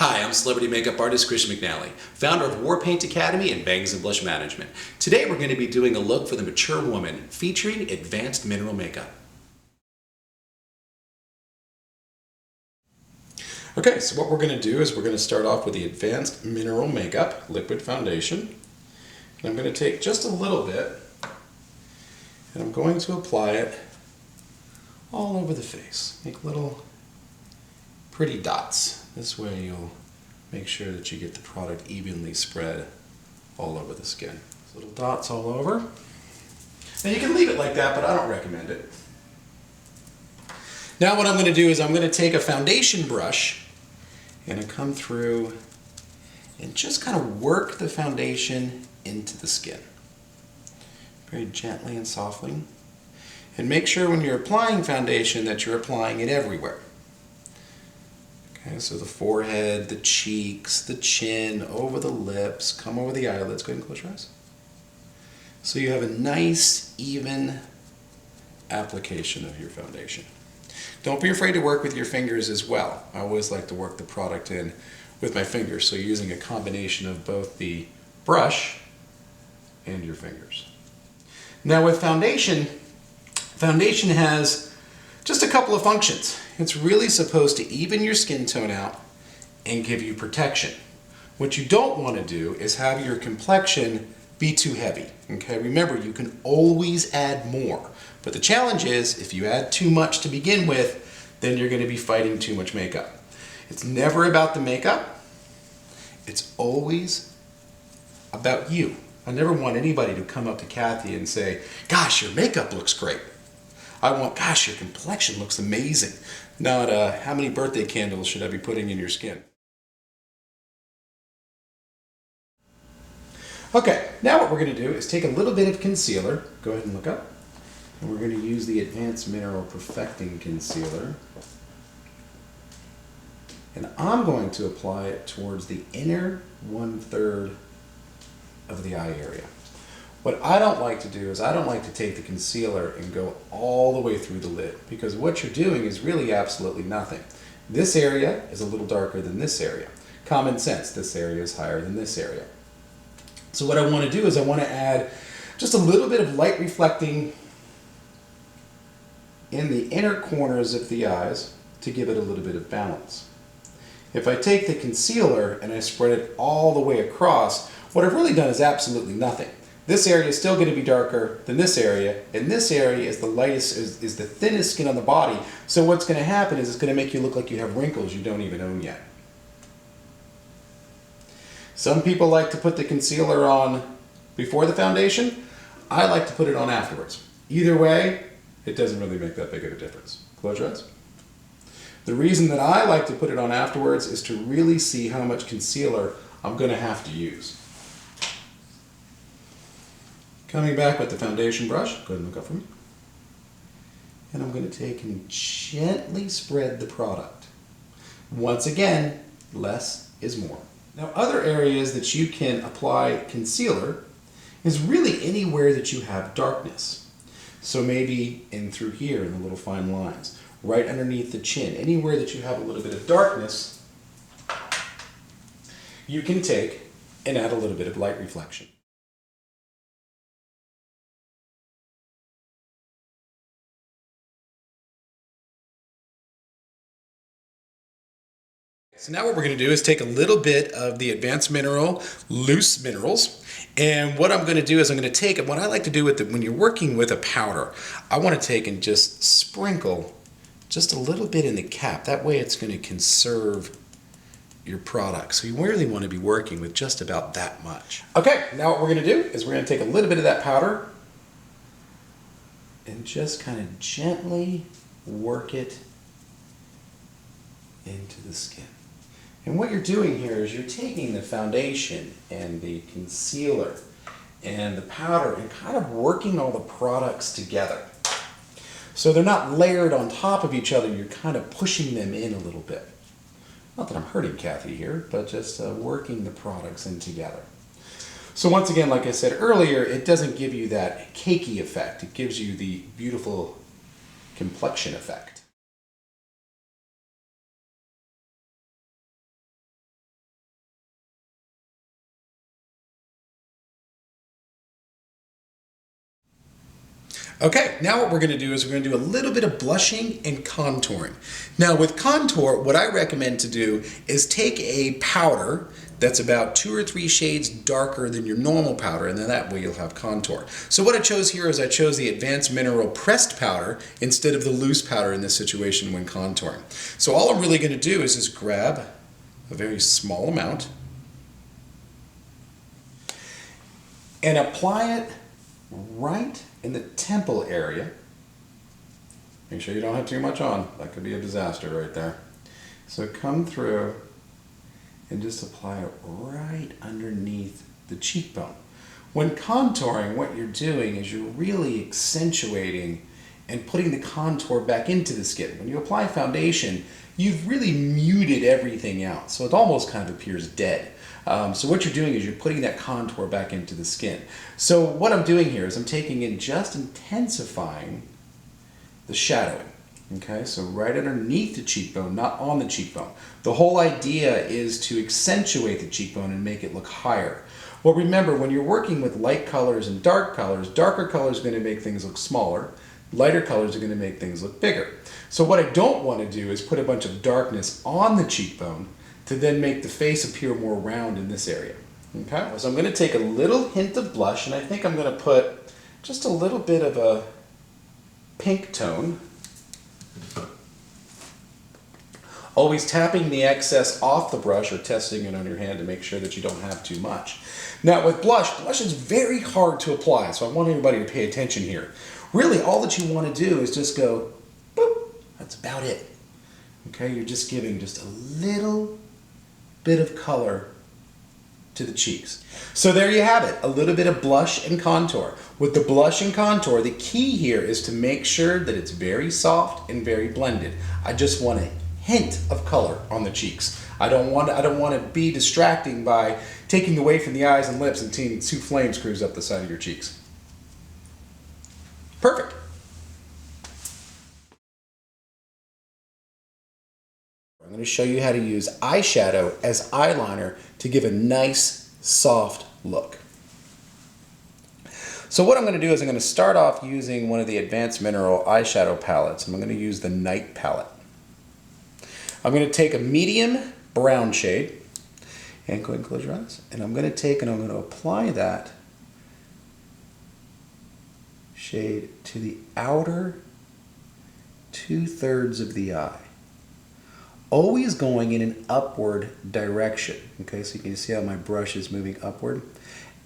Hi, I'm celebrity makeup artist Christian McNally, founder of War Paint Academy and Bangs and Blush Management. Today we're going to be doing a look for the mature woman featuring advanced mineral makeup. Okay, so what we're going to do is we're going to start off with the advanced mineral makeup liquid foundation. And I'm going to take just a little bit and I'm going to apply it all over the face. Make little pretty dots. This way you'll make sure that you get the product evenly spread all over the skin. Little dots all over. Now you can leave it like that, but I don't recommend it. Now what I'm going to do is I'm going to take a foundation brush and I come through and just kind of work the foundation into the skin. Very gently and softly. And make sure when you're applying foundation that you're applying it everywhere. Okay, so the forehead, the cheeks, the chin, over the lips, come over the eyelids. Go ahead and close your eyes. So you have a nice, even application of your foundation. Don't be afraid to work with your fingers as well. I always like to work the product in with my fingers, so you're using a combination of both the brush and your fingers. Now with foundation has just a couple of functions. It's really supposed to even your skin tone out and give you protection. What you don't want to do is have your complexion be too heavy. Okay, remember you can always add more. But the challenge is if you add too much to begin with, then you're going to be fighting too much makeup. It's never about the makeup. It's always about you. I never want anybody to come up to Kathy and say, gosh, your makeup looks great. I want, gosh, your complexion looks amazing. Not, how many birthday candles should I be putting in your skin? Okay, now what we're going to do is take a little bit of concealer. Go ahead and look up. And we're going to use the Advanced Mineral Perfecting Concealer. And I'm going to apply it towards the inner 1/3 of the eye area. What I don't like to do is I don't like to take the concealer and go all the way through the lid, because what you're doing is really absolutely nothing. This area is a little darker than this area. Common sense, this area is higher than this area. So what I want to do is I want to add just a little bit of light reflecting in the inner corners of the eyes to give it a little bit of balance. If I take the concealer and I spread it all the way across, what I've really done is absolutely nothing. This area is still going to be darker than this area, and this area is the lightest, is the thinnest skin on the body. So what's going to happen is it's going to make you look like you have wrinkles you don't even own yet. Some people like to put the concealer on before the foundation. I like to put it on afterwards. Either way, it doesn't really make that big of a difference. Close your eyes. The reason that I like to put it on afterwards is to really see how much concealer I'm going to have to use. Coming back with the foundation brush, go ahead and look up for me. And I'm going to take and gently spread the product. Once again, less is more. Now other areas that you can apply concealer is really anywhere that you have darkness. So maybe in through here in the little fine lines, right underneath the chin, anywhere that you have a little bit of darkness, you can take and add a little bit of light reflection. So now what we're going to do is take a little bit of the Advanced Mineral Loose Minerals, and what I'm going to do is I'm going to take, and what I like to do with it when you're working with a powder, I want to take and just sprinkle just a little bit in the cap. That way it's going to conserve your product. So you really want to be working with just about that much. Okay, now what we're going to do is we're going to take a little bit of that powder and just kind of gently work it into the skin. And what you're doing here is you're taking the foundation and the concealer and the powder and kind of working all the products together. So they're not layered on top of each other, you're kind of pushing them in a little bit. Not that I'm hurting Kathy here, but just working the products in together. So once again, like I said earlier, it doesn't give you that cakey effect, it gives you the beautiful complexion effect. Okay, now what we're going to do is we're going to do a little bit of blushing and contouring. Now with contour, what I recommend to do is take a powder that's about 2 or 3 shades darker than your normal powder, and then that way you'll have contour. So what I chose here is I chose the Advanced Mineral Pressed Powder instead of the loose powder in this situation when contouring. So all I'm really going to do is just grab a very small amount and apply it right in the temple area. Make sure you don't have too much on. That could be a disaster right there. So come through and just apply it right underneath the cheekbone. When contouring, what you're doing is you're really accentuating and putting the contour back into the skin. When you apply foundation, you've really muted everything out, so it almost kind of appears dead. So what you're doing is you're putting that contour back into the skin. So what I'm doing here is I'm taking and just intensifying the shadowing. Okay, so right underneath the cheekbone, not on the cheekbone. The whole idea is to accentuate the cheekbone and make it look higher. Well, remember, when you're working with light colors and dark colors, darker colors are going to make things look smaller. Lighter colors are going to make things look bigger. So what I don't want to do is put a bunch of darkness on the cheekbone to then make the face appear more round in this area. Okay, so I'm going to take a little hint of blush, and I think I'm going to put just a little bit of a pink tone. Always tapping the excess off the brush or testing it on your hand to make sure that you don't have too much. Now with blush is very hard to apply, so I want everybody to pay attention here. Really, all that you want to do is just go, boop, that's about it. Okay, you're just giving just a little bit of color to the cheeks. So there you have it, a little bit of blush and contour. With the blush and contour, the key here is to make sure that it's very soft and very blended. I just want a hint of color on the cheeks. I don't want to be distracting by taking away from the eyes and lips and seeing 2 flames cruise up the side of your cheeks. Perfect. I'm going to show you how to use eyeshadow as eyeliner to give a nice, soft look. So what I'm going to do is I'm going to start off using one of the Advanced Mineral eyeshadow palettes. I'm going to use the Night palette. I'm going to take a medium brown shade, and go ahead and close your eyes, and I'm going to take and I'm going to apply that shade to the outer 2/3 of the eye. Always going in an upward direction. Okay, so you can see how my brush is moving upward.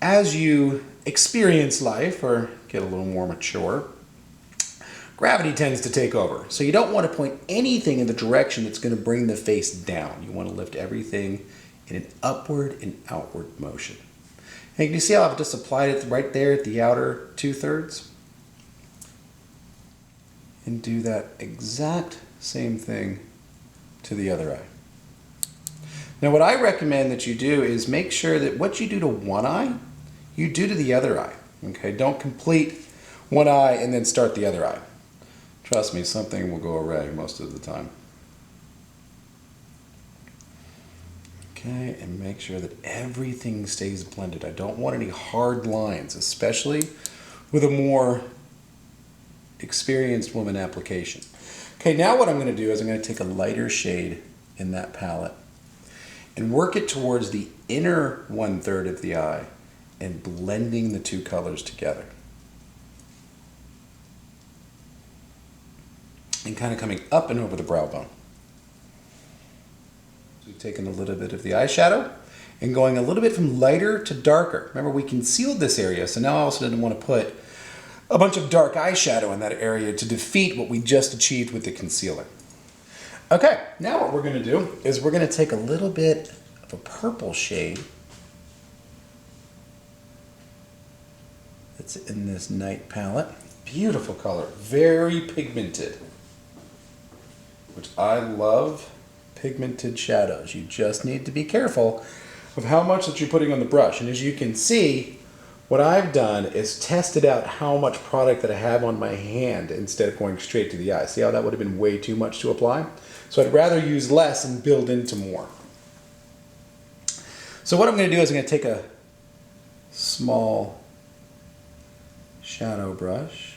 As you experience life or get a little more mature, gravity tends to take over. So you don't want to point anything in the direction that's going to bring the face down. You want to lift everything in an upward and outward motion. And you see how I've just applied it right there at the outer 2/3? And do that exact same thing to the other eye. Now what I recommend that you do is make sure that what you do to one eye, you do to the other eye. Okay, don't complete one eye and then start the other eye. Trust me, something will go awry most of the time. Okay, and make sure that everything stays blended. I don't want any hard lines, especially with a more experienced woman application. Okay, now what I'm going to do is I'm going to take a lighter shade in that palette and work it towards the inner 1/3 of the eye and blending the 2 colors together. And kind of coming up and over the brow bone. We've taken a little bit of the eyeshadow and going a little bit from lighter to darker. Remember, we concealed this area, so now I also didn't want to put a bunch of dark eyeshadow in that area to defeat what we just achieved with the concealer. Okay, now what we're going to do is we're going to take a little bit of a purple shade that's in this Night palette. Beautiful color, very pigmented, which I love. Pigmented shadows. You just need to be careful of how much that you're putting on the brush. And as you can see, what I've done is tested out how much product that I have on my hand instead of going straight to the eye. See how that would have been way too much to apply? So I'd rather use less and build into more. So what I'm going to do is I'm going to take a small shadow brush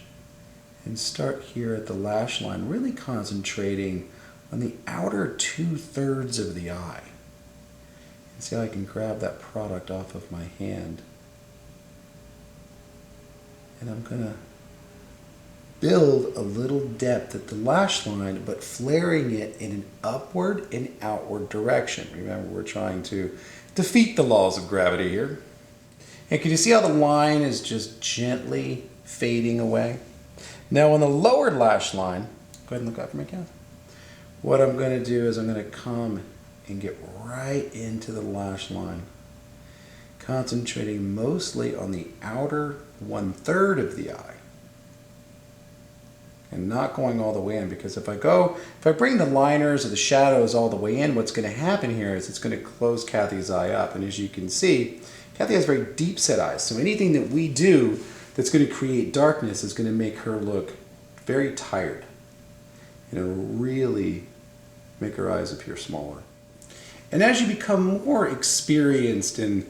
and start here at the lash line, really concentrating on the outer 2/3 of the eye. And see how I can grab that product off of my hand. And I'm going to build a little depth at the lash line, but flaring it in an upward and outward direction. Remember, we're trying to defeat the laws of gravity here. And can you see how the line is just gently fading away? Now on the lower lash line, go ahead and look out for my camera. What I'm going to do is I'm going to come and get right into the lash line, concentrating mostly on the outer 1/3 of the eye. And not going all the way in, because if I bring the liners or the shadows all the way in, what's going to happen here is it's going to close Kathy's eye up. And as you can see, Kathy has very deep set eyes. So anything that we do that's going to create darkness is going to make her look very tired. You know, really make her eyes appear smaller. And as you become more experienced in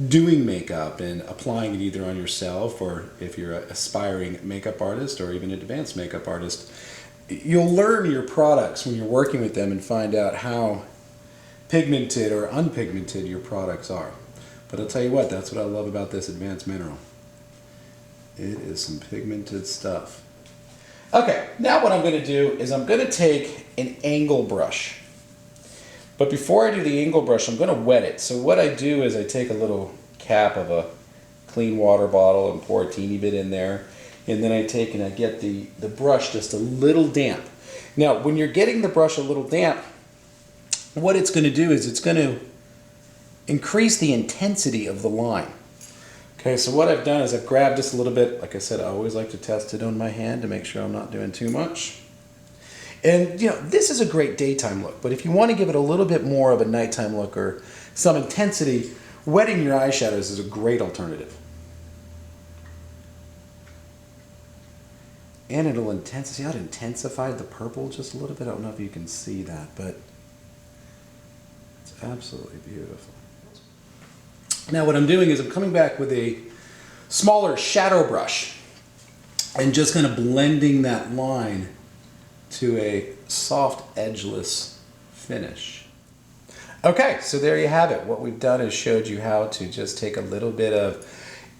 doing makeup and applying it either on yourself, or if you're an aspiring makeup artist or even an advanced makeup artist, you'll learn your products when you're working with them and find out how pigmented or unpigmented your products are. But I'll tell you what, that's what I love about this advanced mineral. It is some pigmented stuff. Okay, now what I'm going to do is I'm going to take an angle brush. But before I do the angle brush, I'm going to wet it. So what I do is I take a little cap of a clean water bottle and pour a teeny bit in there. And then I take and I get the brush just a little damp. Now, when you're getting the brush a little damp, what it's going to do is it's going to increase the intensity of the line. Okay, so what I've done is I've grabbed just a little bit. Like I said, I always like to test it on my hand to make sure I'm not doing too much. And you know, this is a great daytime look, but if you want to give it a little bit more of a nighttime look or some intensity, wetting your eyeshadows is a great alternative. And it'll see how it intensified the purple just a little bit? I don't know if you can see that, but it's absolutely beautiful. Now what I'm doing is I'm coming back with a smaller shadow brush and just kind of blending that line to a soft, edgeless finish. Okay, so there you have it. What we've done is showed you how to just take a little bit of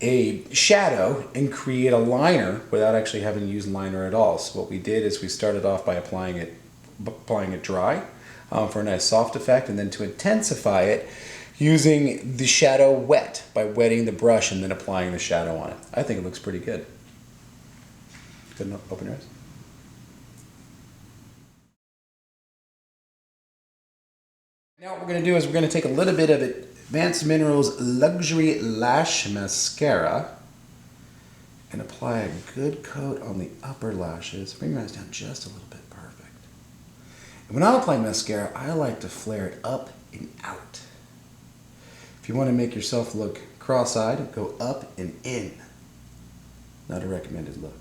a shadow and create a liner without actually having to use liner at all. So what we did is we started off by applying it dry for a nice soft effect, and then to intensify it, using the shadow wet by wetting the brush and then applying the shadow on it. I think it looks pretty good. Good enough? Open your eyes. Now what we're going to do is we're going to take a little bit of Advanced Minerals Luxury Lash Mascara and apply a good coat on the upper lashes. Bring your eyes down just a little bit. Perfect. And when I apply mascara, I like to flare it up and out. If you want to make yourself look cross-eyed, go up and in. Not a recommended look.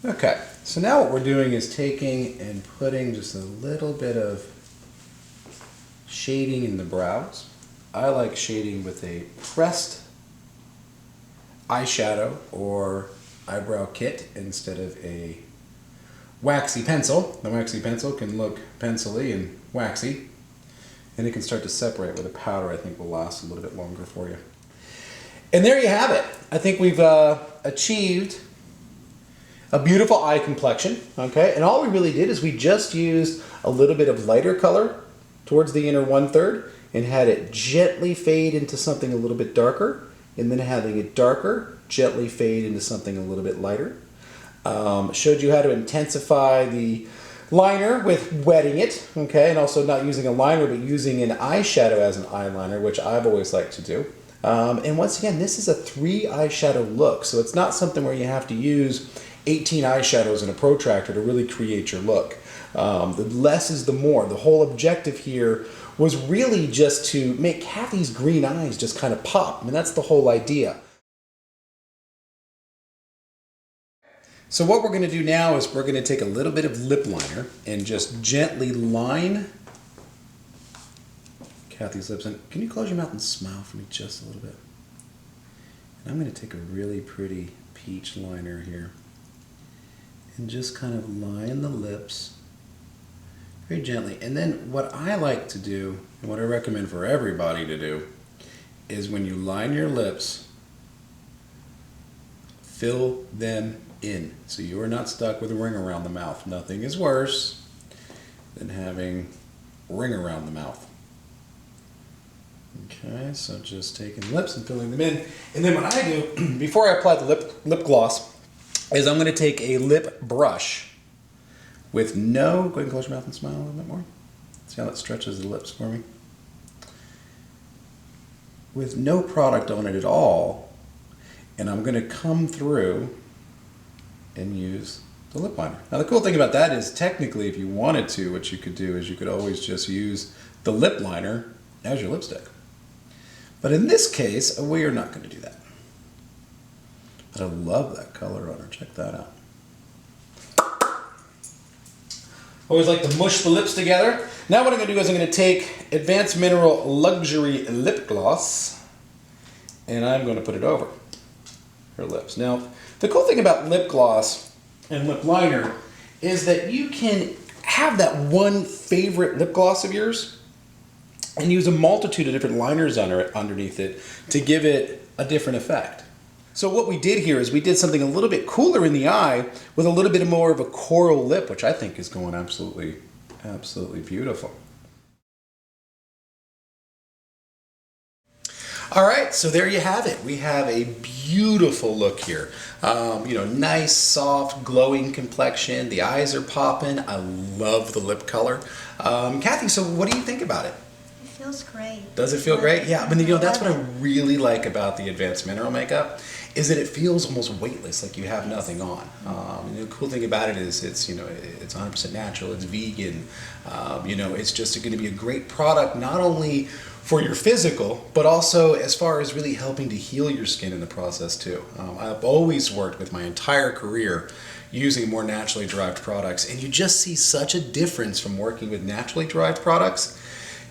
Okay, so now what we're doing is taking and putting just a little bit of shading in the brows. I like shading with a pressed eyeshadow or eyebrow kit instead of a waxy pencil. The waxy pencil can look pencil-y and waxy, and it can start to separate. With a powder, I think will last a little bit longer for you. And there you have it. I think we've achieved a beautiful eye complexion, okay? And all we really did is we just used a little bit of lighter color towards the inner 1/3 and had it gently fade into something a little bit darker, and then having it darker gently fade into something a little bit lighter. Showed you how to intensify the liner with wetting it, okay? And also not using a liner, but using an eyeshadow as an eyeliner, which I've always liked to do. And once again, this is a 3 eyeshadow look, so it's not something where you have to use 18 eyeshadows and a protractor to really create your look. The less is the more. The whole objective here was really just to make Kathy's green eyes just kind of pop. I mean, that's the whole idea. So what we're going to do now is we're going to take a little bit of lip liner and just gently line Kathy's lips. And can you close your mouth and smile for me just a little bit? And I'm going to take a really pretty peach liner here and just kind of line the lips very gently. And then what I like to do, and what I recommend for everybody to do, is when you line your lips, fill them in. So you are not stuck with a ring around the mouth. Nothing is worse than having a ring around the mouth. Okay, so just taking the lips and filling them in. And then what I do, before I apply the lip gloss, is I'm going to take a lip brush with no, go ahead and close your mouth and smile a little bit more. See how that stretches the lips for me? With no product on it at all, and I'm going to come through and use the lip liner. Now the cool thing about that is technically if you wanted to, what you could do is you could always just use the lip liner as your lipstick. But in this case, we are not going to do that. But I love that color on her. Check that out. Always like to mush the lips together. Now what I'm going to do is I'm going to take Advanced Mineral Luxury Lip Gloss and I'm going to put it over her lips. Now, the cool thing about lip gloss and lip liner is that you can have that one favorite lip gloss of yours and use a multitude of different liners underneath it to give it a different effect. So what we did here is we did something a little bit cooler in the eye with a little bit more of a coral lip, which I think is going absolutely, absolutely beautiful. All right, so there you have it. We have a beautiful look here. You know, nice, soft, glowing complexion. The eyes are popping. I love the lip color. Kathy, so what do you think about it? It feels great. Does it feel great? Yeah, I mean, you know, that's what I really like about the Advanced Mineral makeup, is that it feels almost weightless, like you have nothing on. And the cool thing about it is it's, you know, it's 100% natural, it's vegan. You know, it's just going to be a great product, not only for your physical, but also as far as really helping to heal your skin in the process too. I've always worked with my entire career using more naturally derived products, and you just see such a difference from working with naturally derived products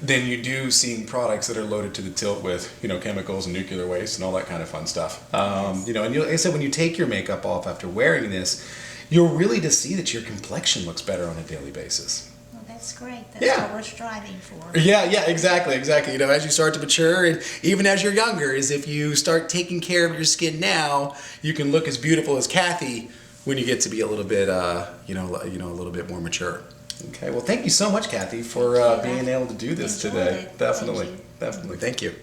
than you do seeing products that are loaded to the tilt with, you know, chemicals and nuclear waste and all that kind of fun stuff. You know, and like I said, when you take your makeup off after wearing this, you'll really just see that your complexion looks better on a daily basis. Well, that's great. That's what we're striving for. Yeah, exactly. You know, as you start to mature, and even as you're younger, is if you start taking care of your skin now, you can look as beautiful as Kathy when you get to be a little bit, you know, a little bit more mature. Okay, well, thank you so much, Kathy, for being able to do this today. Definitely. Thank you.